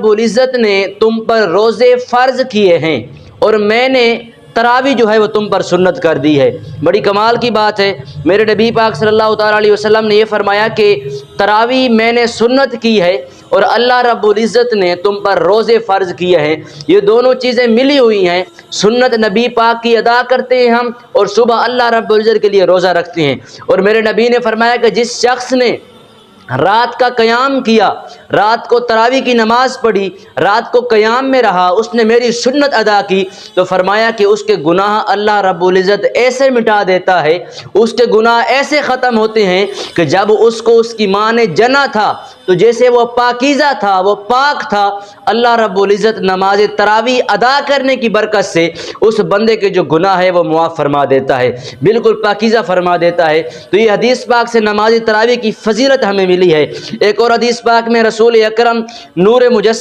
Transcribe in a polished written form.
رب العزت نے تم پر روزے فرض کیے ہیں اور میں نے تراویح جو ہے وہ تم پر سنت کر دی ہے۔ بڑی کمال کی بات ہے، میرے نبی پاک صلی اللہ تعالیٰ علیہ وسلم نے یہ فرمایا کہ تراویح میں نے سنت کی ہے اور اللہ رب العزت نے تم پر روزے فرض کیے ہیں۔ یہ دونوں چیزیں ملی ہوئی ہیں، سنت نبی پاک کی ادا کرتے ہیں ہم، اور صبح اللہ رب العزت کے لیے روزہ رکھتے ہیں۔ اور میرے نبی نے فرمایا کہ جس شخص نے رات کا قیام کیا، رات کو تراویح کی نماز پڑھی، رات کو قیام میں رہا، اس نے میری سنت ادا کی، تو فرمایا کہ اس کے گناہ اللہ رب العزت ایسے مٹا دیتا ہے، اس کے گناہ ایسے ختم ہوتے ہیں کہ جب اس کو اس کی ماں نے جنا تھا تو جیسے وہ پاکیزہ تھا، وہ پاک تھا، اللہ رب العزت نماز تراویح ادا کرنے کی برکت سے اس بندے کے جو گناہ ہے وہ معاف فرما دیتا ہے، بالکل پاکیزہ فرما دیتا ہے۔ تو یہ حدیث پاک سے نماز تراویح کی فضیلت ہمیں ملی ہے۔ ایک اور حدیث پاک میں رسول اکرم نور مجسم